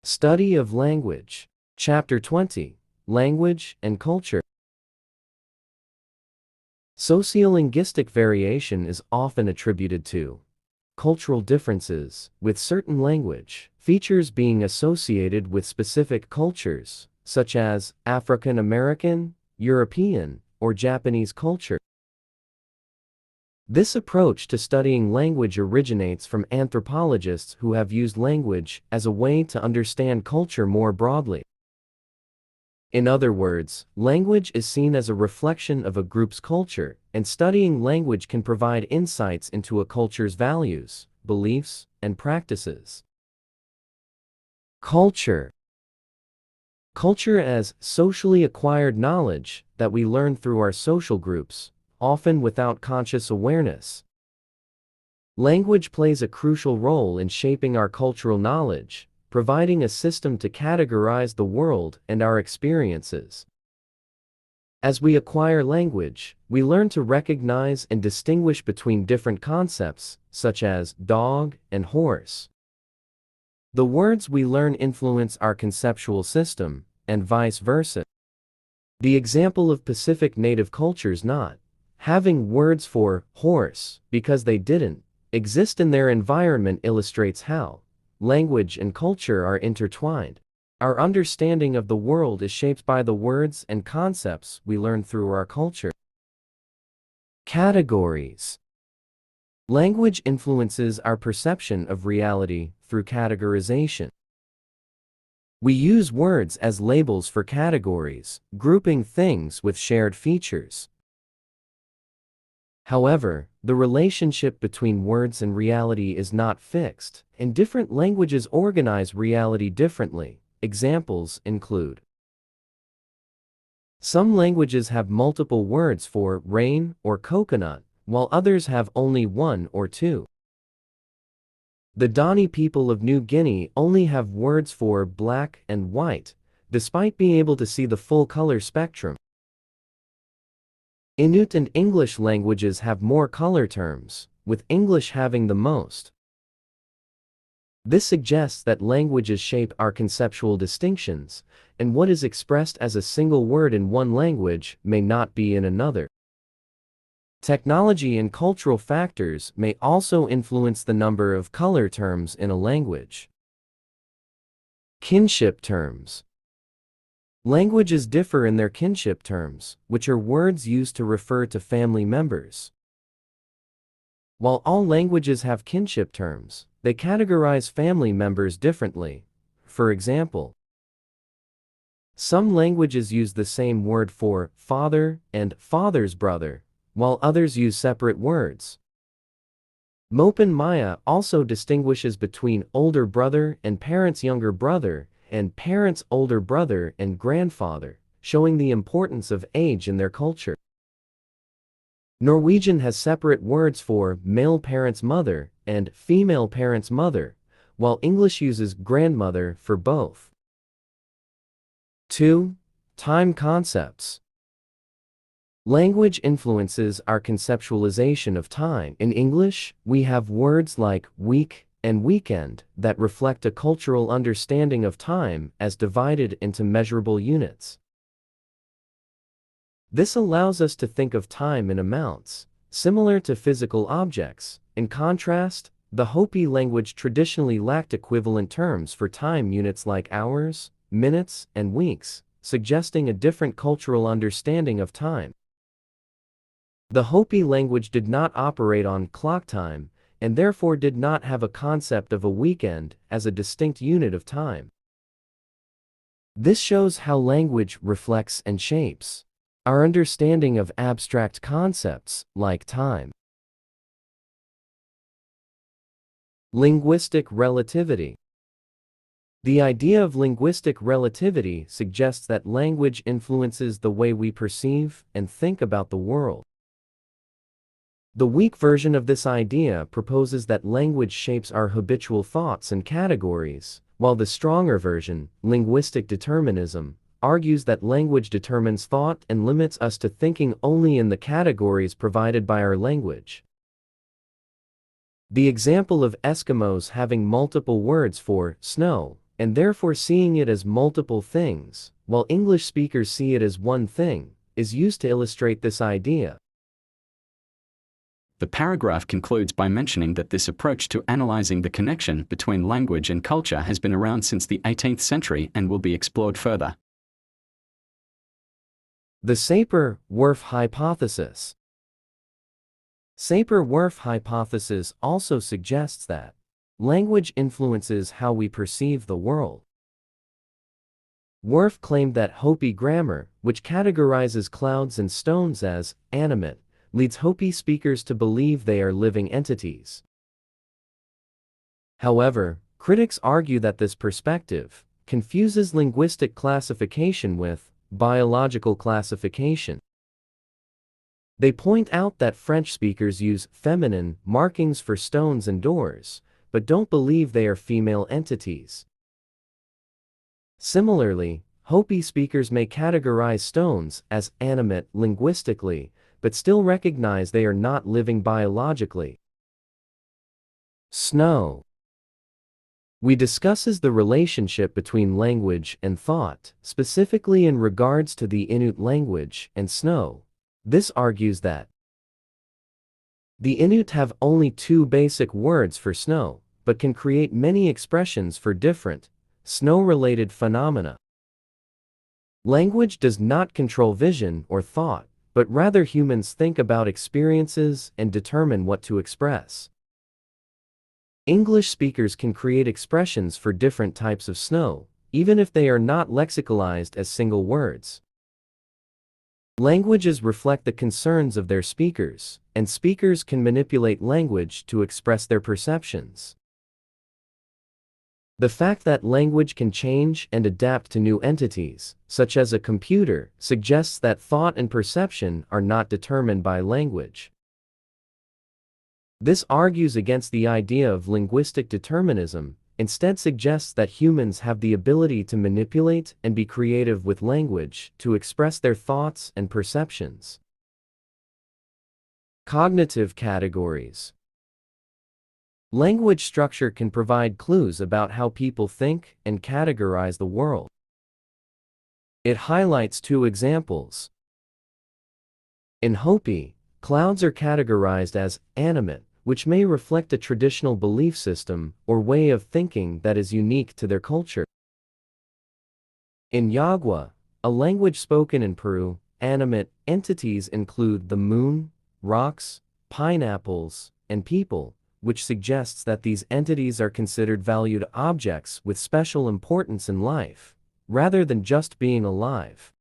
Study of Language. Chapter 20. Language and Culture. Sociolinguistic variation is often attributed to cultural differences, with certain language features being associated with specific cultures, such as African American, European, or Japanese culture. This approach to studying language originates from anthropologists who have used language as a way to understand culture more broadly. In other words, language is seen as a reflection of a group's culture, and studying language can provide insights into a culture's values, beliefs, and practices. Culture. Culture as socially acquired knowledge that we learn through our social groups, often without conscious awareness. Language plays a crucial role in shaping our cultural knowledge, providing a system to categorize the world and our experiences. As we acquire language, we learn to recognize and distinguish between different concepts, such as dog and horse. The words we learn influence our conceptual system, and vice versa. The example of Pacific native cultures not having words for horse because they didn't exist in their environment illustrates how language and culture are intertwined. Our understanding of the world is shaped by the words and concepts we learn through our culture. Categories. Language influences our perception of reality through categorization. We use words as labels for categories, grouping things with shared features. However, the relationship between words and reality is not fixed, and different languages organize reality differently. Examples include: some languages have multiple words for rain or coconut, while others have only one or two. The Dani people of New Guinea only have words for black and white, despite being able to see the full color spectrum. Inuit and English languages have more color terms, with English having the most. This suggests that languages shape our conceptual distinctions, and what is expressed as a single word in one language may not be in another. Technology and cultural factors may also influence the number of color terms in a language. Kinship terms. Languages differ in their kinship terms, which are words used to refer to family members. While all languages have kinship terms, they categorize family members differently. For example, some languages use the same word for father and father's brother, while others use separate words. Mopan Maya also distinguishes between older brother and parents' younger brother, and parents' older brother and grandfather, showing the importance of age in their culture. Norwegian has separate words for male parent's mother and female parent's mother, while English uses grandmother for both. 2. Time concepts. Language influences our conceptualization of time. In English, we have words like week and weekend that reflect a cultural understanding of time as divided into measurable units. This allows us to think of time in amounts, similar to physical objects. In contrast, the Hopi language traditionally lacked equivalent terms for time units like hours, minutes, and weeks, suggesting a different cultural understanding of time. The Hopi language did not operate on clock time, and therefore did not have a concept of a weekend as a distinct unit of time. This shows how language reflects and shapes our understanding of abstract concepts like time. Linguistic relativity. The idea of linguistic relativity suggests that language influences the way we perceive and think about the world. The weak version of this idea proposes that language shapes our habitual thoughts and categories, while the stronger version, linguistic determinism, argues that language determines thought and limits us to thinking only in the categories provided by our language. The example of Eskimos having multiple words for snow and therefore seeing it as multiple things, while English speakers see it as one thing, is used to illustrate this idea. The paragraph concludes by mentioning that this approach to analyzing the connection between language and culture has been around since the 18th century and will be explored further. The Sapir-Whorf hypothesis. Sapir-Whorf hypothesis also suggests that language influences how we perceive the world. Whorf claimed that Hopi grammar, which categorizes clouds and stones as animate, leads Hopi speakers to believe they are living entities. However, critics argue that this perspective confuses linguistic classification with biological classification. They point out that French speakers use feminine markings for stones and doors, but don't believe they are female entities. Similarly, Hopi speakers may categorize stones as animate linguistically, but still recognize they are not living biologically. Snow. We discusses the relationship between language and thought, specifically in regards to the Inuit language and snow. This argues that the Inuit have only two basic words for snow, but can create many expressions for different, snow-related phenomena. Language does not control vision or thought, but rather humans think about experiences and determine what to express. English speakers can create expressions for different types of snow, even if they are not lexicalized as single words. Languages reflect the concerns of their speakers, and speakers can manipulate language to express their perceptions. The fact that language can change and adapt to new entities, such as a computer, suggests that thought and perception are not determined by language. This argues against the idea of linguistic determinism, instead suggests that humans have the ability to manipulate and be creative with language to express their thoughts and perceptions. Cognitive categories. Language structure can provide clues about how people think and categorize the world. It highlights two examples. In Hopi, clouds are categorized as animate, which may reflect a traditional belief system or way of thinking that is unique to their culture. In Yagua, a language spoken in Peru, animate entities include the moon, rocks, pineapples, and people, which suggests that these entities are considered valued objects with special importance in life, rather than just being alive.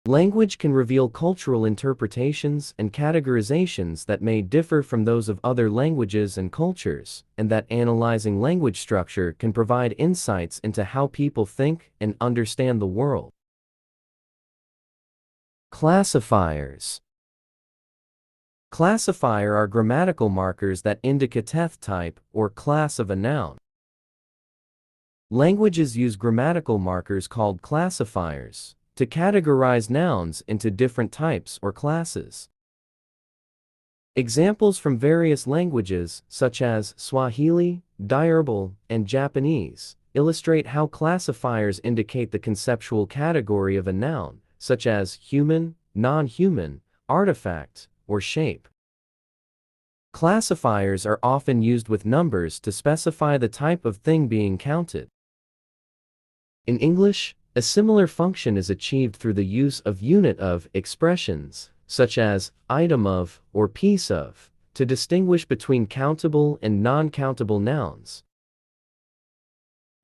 Language can reveal cultural interpretations and categorizations that may differ from those of other languages and cultures, and that analyzing language structure can provide insights into how people think and understand the world. Classifiers. Classifier are grammatical markers that indicate type or class of a noun. Languages use grammatical markers called classifiers to categorize nouns into different types or classes. Examples from various languages, such as Swahili, Diarbal, and Japanese, illustrate how classifiers indicate the conceptual category of a noun, such as human, non-human, artifact, or shape. Classifiers are often used with numbers to specify the type of thing being counted. In English, a similar function is achieved through the use of unit of expressions, such as item of or piece of, to distinguish between countable and non-countable nouns.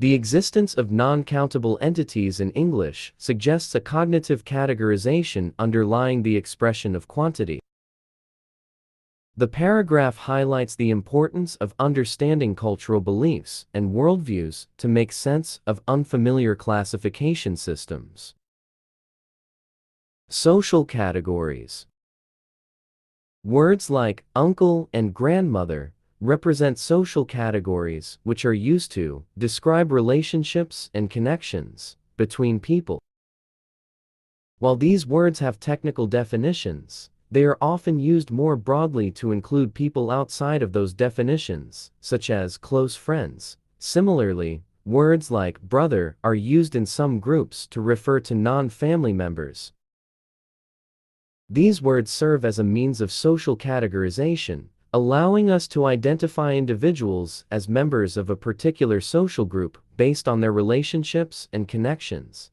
The existence of non-countable entities in English suggests a cognitive categorization underlying the expression of quantity. The paragraph highlights the importance of understanding cultural beliefs and worldviews to make sense of unfamiliar classification systems. Social categories. Words like uncle and grandmother represent social categories which are used to describe relationships and connections between people. While these words have technical definitions, they are often used more broadly to include people outside of those definitions, such as close friends, Similarly, words like brother are used in some groups to refer to non-family members. These words serve as a means of social categorization, allowing us to identify individuals as members of a particular social group based on their relationships and connections.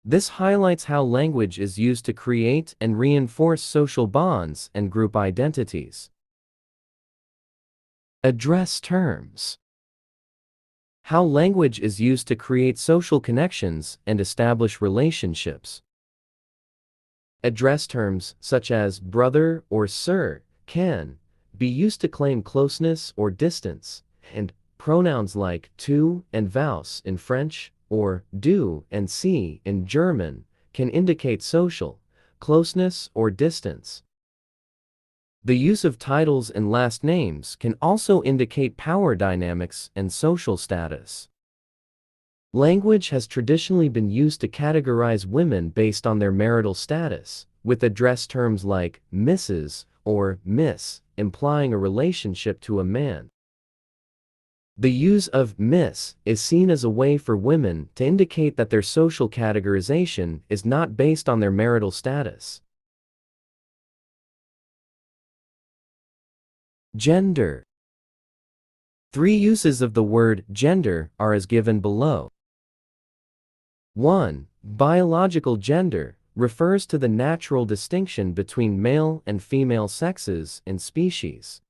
This highlights how language is used to create and reinforce social bonds and group identities. Address terms. How language is used to create social connections and establish relationships. Address terms such as brother or sir can be used to claim closeness or distance, and pronouns like tu and vous in French or du and sie in German can indicate social closeness or distance. The use of titles and last names can also indicate power dynamics and social status. Language has traditionally been used to categorize women based on their marital status, with address terms like Mrs. or Miss implying a relationship to a man. The use of Miss is seen as a way for women to indicate that their social categorization is not based on their marital status. Gender. 3 uses of the word gender are as given below. 1. Biological gender refers to the natural distinction between male and female sexes in species.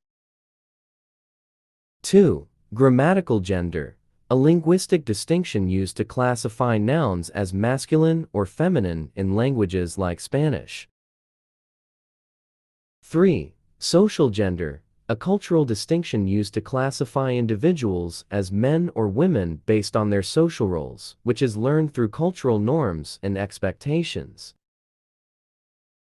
2. Grammatical gender, a linguistic distinction used to classify nouns as masculine or feminine in languages like Spanish. 3. Social gender, a cultural distinction used to classify individuals as men or women based on their social roles, which is learned through cultural norms and expectations.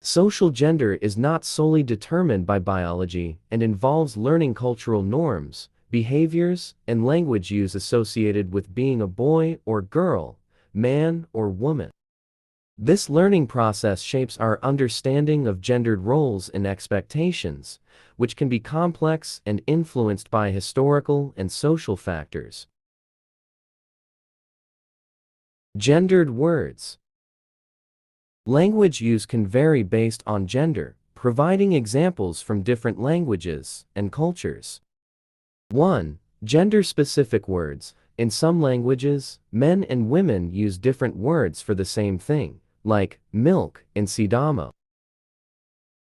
Social gender is not solely determined by biology and involves learning cultural norms, behaviors, and language use associated with being a boy or girl, man or woman. This learning process shapes our understanding of gendered roles and expectations, which can be complex and influenced by historical and social factors. Gendered words. Language use can vary based on gender, providing examples from different languages and cultures. 1. Gender-specific words. In some languages, men and women use different words for the same thing, like milk in Sidamo.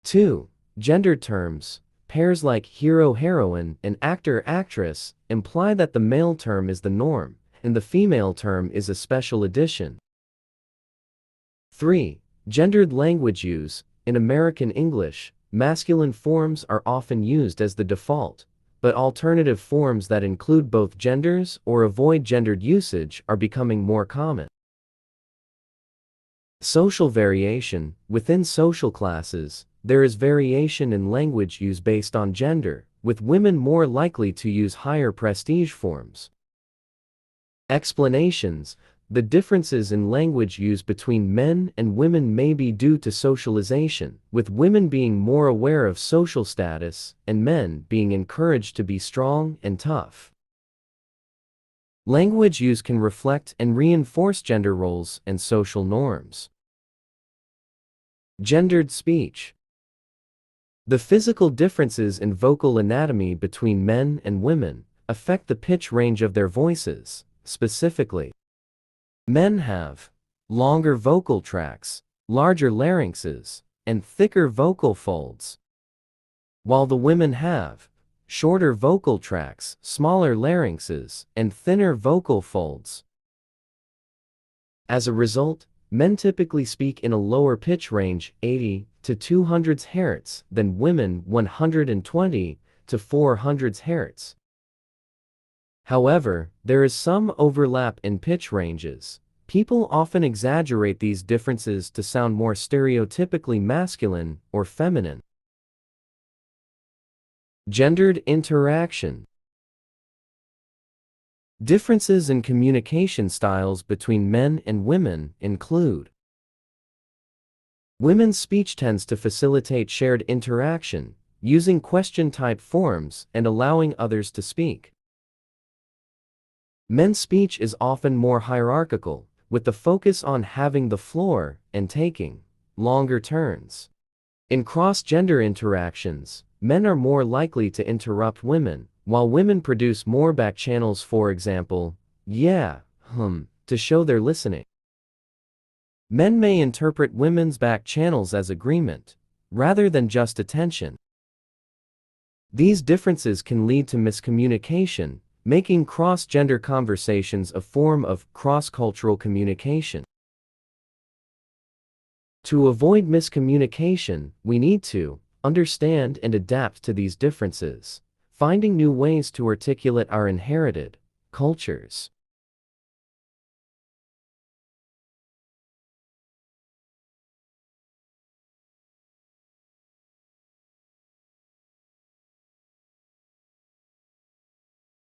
2. Gendered terms. Pairs like hero-heroine and actor-actress imply that the male term is the norm, and the female term is a special addition. 3. Gendered language use. In American English, masculine forms are often used as the default, but alternative forms that include both genders or avoid gendered usage are becoming more common. Social variation. Within social classes, there is variation in language use based on gender, with women more likely to use higher prestige forms. Explanations. The differences in language use between men and women may be due to socialization, with women being more aware of social status and men being encouraged to be strong and tough. Language use can reflect and reinforce gender roles and social norms. Gendered speech. The physical differences in vocal anatomy between men and women affect the pitch range of their voices. Specifically, men have longer vocal tracts, larger larynxes, and thicker vocal folds, while the women have shorter vocal tracts, smaller larynxes, and thinner vocal folds. As a result, men typically speak in a lower pitch range, 80 to 200 Hz, than women, 120 to 400 Hz. However, there is some overlap in pitch ranges. People often exaggerate these differences to sound more stereotypically masculine or feminine. Gendered interaction. Differences in communication styles between men and women include: women's speech tends to facilitate shared interaction, using question-type forms and allowing others to speak. Men's speech is often more hierarchical, with the focus on having the floor and taking longer turns. In cross-gender interactions, men are more likely to interrupt women, while women produce more back channels, for example, yeah, to show they're listening. Men may interpret women's back channels as agreement, rather than just attention. These differences can lead to miscommunication, making cross-gender conversations a form of cross-cultural communication. To avoid miscommunication, we need to understand and adapt to these differences, finding new ways to articulate our inherited cultures.